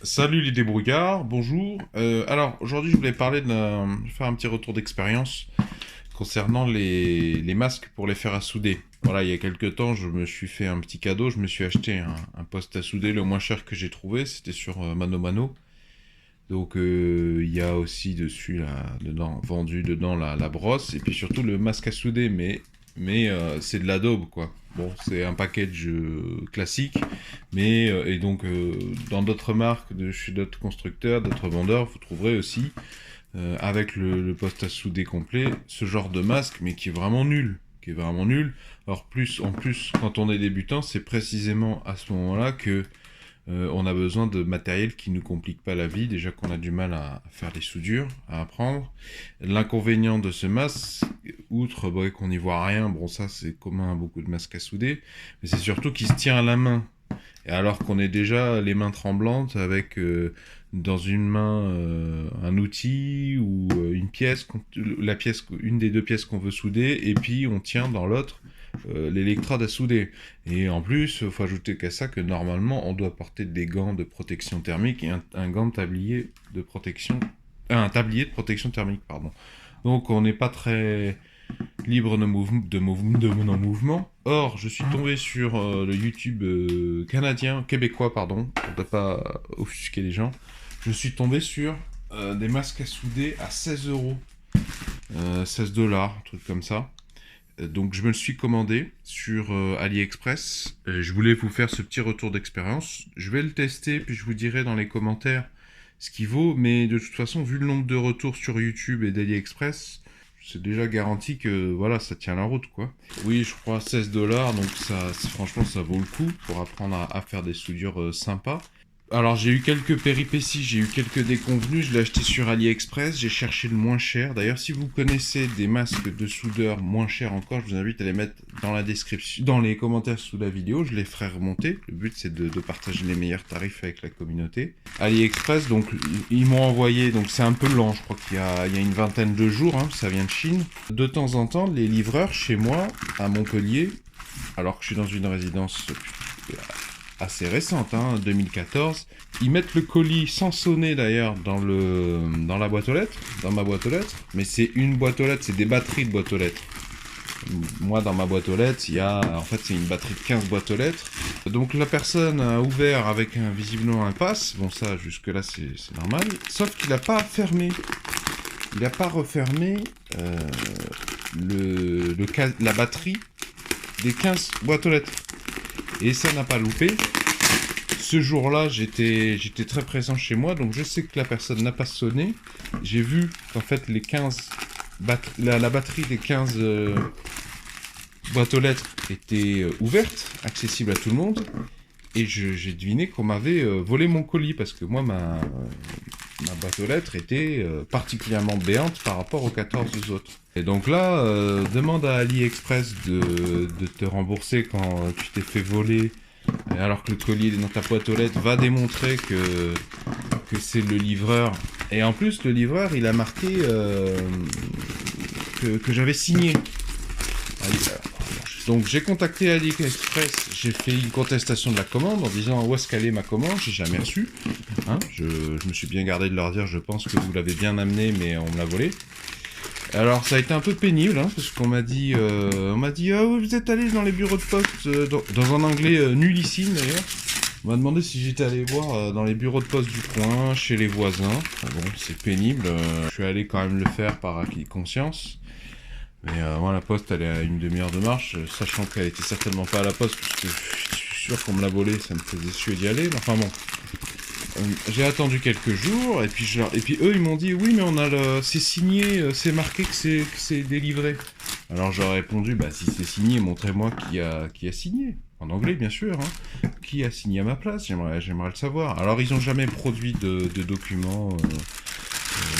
Salut les débrouillards, bonjour. Alors aujourd'hui je voulais faire un petit retour d'expérience concernant les masques pour les fer à souder. Voilà, il y a quelques temps je me suis fait un petit cadeau, je me suis acheté un poste à souder le moins cher que j'ai trouvé, c'était sur Mano Mano. Donc il y a aussi vendu dedans la brosse et puis surtout le masque à souder, mais c'est de la daube quoi. Bon, c'est un package classique, et donc dans d'autres marques, chez d'autres constructeurs, d'autres vendeurs, vous trouverez aussi avec le poste à souder complet ce genre de masque, mais qui est vraiment nul, Alors en plus, quand on est débutant, c'est précisément à ce moment-là que on a besoin de matériel qui ne nous complique pas la vie, déjà qu'on a du mal à faire les soudures, à apprendre. L'inconvénient de ce masque, outre qu'on n'y voit rien, bon ça c'est commun à beaucoup de masques à souder, mais c'est surtout qu'il se tient à la main. Et alors qu'on est déjà les mains tremblantes avec dans une main un outil ou une des deux pièces qu'on veut souder, et puis on tient dans l'autre l'électrode à souder. Et en plus, il faut ajouter qu'à ça que normalement on doit porter des gants de protection thermique et un gant de tablier de protection, un tablier de protection thermique, pardon. Donc on n'est pas très libre de nos mouvements. Or, je suis tombé sur le YouTube québécois, pardon, pour ne pas offusquer les gens. Je suis tombé sur des masques à souder à 16 euros, 16 dollars, un truc comme ça. Donc je me le suis commandé sur AliExpress. Je voulais vous faire ce petit retour d'expérience. Je vais le tester, puis je vous dirai dans les commentaires ce qu'il vaut. Mais de toute façon, vu le nombre de retours sur YouTube et d'AliExpress, c'est déjà garanti que voilà, ça tient la route quoi. Oui, je crois 16 dollars, donc franchement ça vaut le coup pour apprendre à faire des soudures sympas. Alors j'ai eu quelques péripéties, j'ai eu quelques déconvenues, je l'ai acheté sur AliExpress, j'ai cherché le moins cher. D'ailleurs si vous connaissez des masques de soudeur moins chers encore, je vous invite à les mettre dans la description, dans les commentaires sous la vidéo, je les ferai remonter. Le but c'est de partager les meilleurs tarifs avec la communauté. AliExpress, donc ils m'ont envoyé, donc c'est un peu lent, je crois qu'il y a une vingtaine de jours, hein, ça vient de Chine. De temps en temps, les livreurs chez moi, à Montpellier, alors que je suis dans une résidence assez récente, hein, 2014. Ils mettent le colis sans sonner d'ailleurs dans la boîte aux lettres, dans ma boîte aux lettres, mais c'est une boîte aux lettres, c'est des batteries de boîte aux lettres. Moi, dans ma boîte aux lettres, c'est une batterie de 15 boîtes aux lettres. Donc la personne a ouvert avec visiblement un pass. Bon, ça, jusque-là, c'est normal. Sauf qu'il n'a pas fermé. Il n'a pas refermé la batterie des 15 boîtes aux lettres. Et ça n'a pas loupé. Ce jour-là, j'étais très présent chez moi, donc je sais que la personne n'a pas sonné. J'ai vu qu'en fait, la batterie des 15 boîtes aux lettres était ouverte, accessible à tout le monde. Et j'ai deviné qu'on m'avait volé mon colis, parce que moi, ma boîte aux lettres était particulièrement béante par rapport aux 14 autres. Et donc là, demande à AliExpress de te rembourser quand tu t'es fait voler, alors que le colis est dans ta boîte aux lettres, va démontrer que c'est le livreur. Et en plus, le livreur, il a marqué que j'avais signé. Donc j'ai contacté AliExpress, j'ai fait une contestation de la commande en disant où est-ce qu'elle est ma commande, j'ai jamais reçu. Hein, je me suis bien gardé de leur dire je pense que vous l'avez bien amené mais on me l'a volé. Alors ça a été un peu pénible, hein, parce qu'on m'a dit ah oui, vous êtes allé dans les bureaux de poste, dans un anglais nullissime d'ailleurs. On m'a demandé si j'étais allé voir dans les bureaux de poste du coin, chez les voisins. Bon, c'est pénible, je suis allé quand même le faire par acquis de conscience. Mais moi la poste elle est à une demi-heure de marche, sachant qu'elle était certainement pas à la poste, parce que je suis sûr qu'on me l'a volé, ça me faisait suer d'y aller, mais enfin bon. J'ai attendu quelques jours, et puis eux ils m'ont dit oui mais c'est signé, c'est marqué que c'est délivré. Alors j'aurais répondu bah si c'est signé, montrez-moi qui a signé. En anglais bien sûr, hein. Qui a signé à ma place, j'aimerais le savoir. Alors ils ont jamais produit de documents,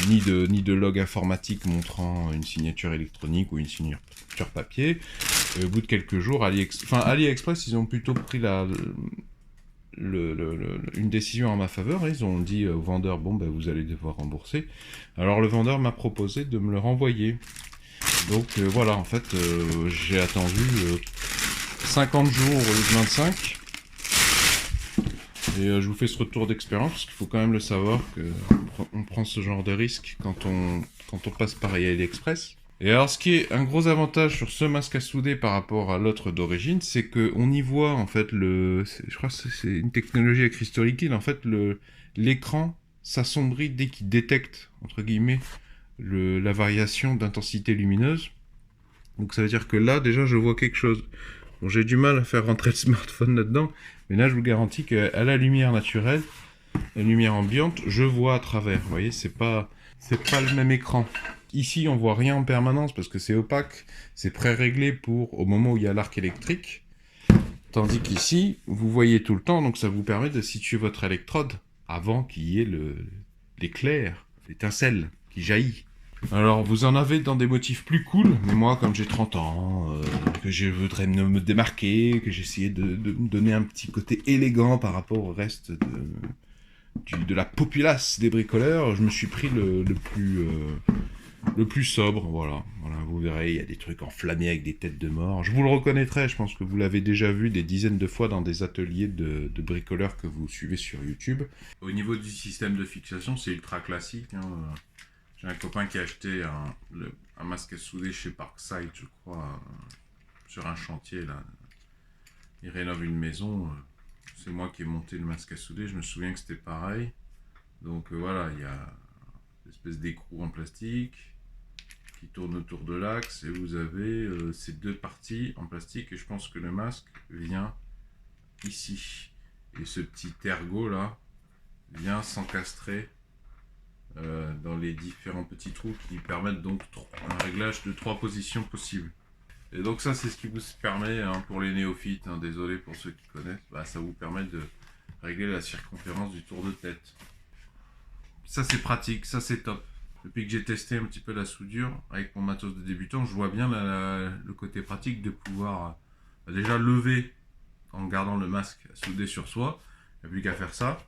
ni de log informatique montrant une signature électronique ou une signature papier. Et au bout de quelques jours, AliExpress, ils ont plutôt pris une décision en ma faveur. Ils ont dit au vendeur, bon, ben, vous allez devoir rembourser. Alors le vendeur m'a proposé de me le renvoyer. Donc voilà, en fait, j'ai attendu 50 jours au lieu de 25. Et je vous fais ce retour d'expérience, parce qu'il faut quand même le savoir, qu'on prend ce genre de risque quand on passe par AliExpress. Et alors, ce qui est un gros avantage sur ce masque à souder par rapport à l'autre d'origine, c'est qu'on y voit, en fait, je crois que c'est une technologie à cristaux liquides, en fait, l'écran s'assombrit dès qu'il détecte, entre guillemets, la variation d'intensité lumineuse. Donc ça veut dire que là, déjà, je vois quelque chose. Bon, j'ai du mal à faire rentrer le smartphone là-dedans, mais là, je vous garantis qu'à la lumière naturelle, la lumière ambiante, je vois à travers. Vous voyez, c'est pas le même écran. Ici, on voit rien en permanence parce que c'est opaque, c'est pré-réglé pour au moment où il y a l'arc électrique. Tandis qu'ici, vous voyez tout le temps, donc ça vous permet de situer votre électrode avant qu'il y ait l'éclair, l'étincelle qui jaillit. Alors, vous en avez dans des motifs plus cool, mais moi, comme j'ai 30 ans, que je voudrais me démarquer, que j'essayais de me donner un petit côté élégant par rapport au reste de la populace des bricoleurs, je me suis pris le plus sobre, voilà. Vous verrez, il y a des trucs enflammés avec des têtes de mort. Je vous le reconnaîtrai, je pense que vous l'avez déjà vu des dizaines de fois dans des ateliers de bricoleurs que vous suivez sur YouTube. Au niveau du système de fixation, c'est ultra classique, hein. J'ai un copain qui a acheté un masque à souder chez Parkside, je crois, sur un chantier, là. Il rénove une maison, c'est moi qui ai monté le masque à souder, je me souviens que c'était pareil. Donc voilà, il y a une espèce d'écrou en plastique qui tourne autour de l'axe, et vous avez ces deux parties en plastique, et je pense que le masque vient ici. Et ce petit ergot là vient s'encastrer dans les différents petits trous qui permettent donc un réglage de 3 positions possibles. Et donc ça, c'est ce qui vous permet, hein, pour les néophytes, hein, désolé pour ceux qui connaissent, ça vous permet de régler la circonférence du tour de tête. Ça c'est pratique, ça c'est top. Depuis que j'ai testé un petit peu la soudure avec mon matos de débutant, je vois bien le côté pratique de pouvoir déjà lever en gardant le masque à souder sur soi. Il n'y a plus qu'à faire ça.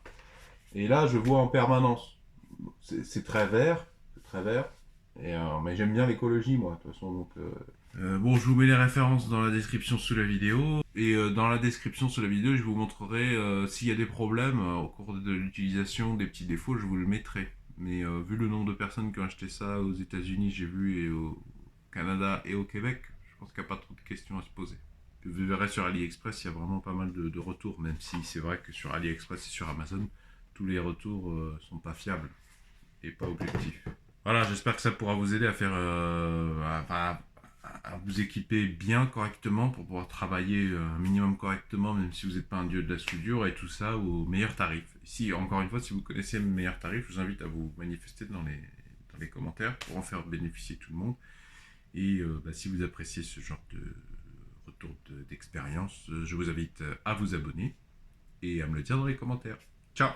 Et là, je vois en permanence. C'est très vert, mais j'aime bien l'écologie, moi, de toute façon. Donc, bon, je vous mets les références dans la description sous la vidéo. Et dans la description sous la vidéo, je vous montrerai s'il y a des problèmes au cours de l'utilisation, des petits défauts, je vous le mettrai. Mais vu le nombre de personnes qui ont acheté ça aux États-Unis, j'ai vu, et au Canada et au Québec, je pense qu'il n'y a pas trop de questions à se poser. Vous verrez sur AliExpress, il y a vraiment pas mal de retours, même si c'est vrai que sur AliExpress et sur Amazon, tous les retours sont pas fiables et pas objectifs. Voilà, j'espère que ça pourra vous aider à faire, à vous équiper bien correctement pour pouvoir travailler un minimum correctement, même si vous n'êtes pas un dieu de la soudure, et tout ça au meilleur tarif. Si, encore une fois, si vous connaissez le meilleur tarif, je vous invite à vous manifester dans les commentaires pour en faire bénéficier tout le monde. Et si vous appréciez ce genre de retour d'expérience, je vous invite à vous abonner et à me le dire dans les commentaires. Ciao!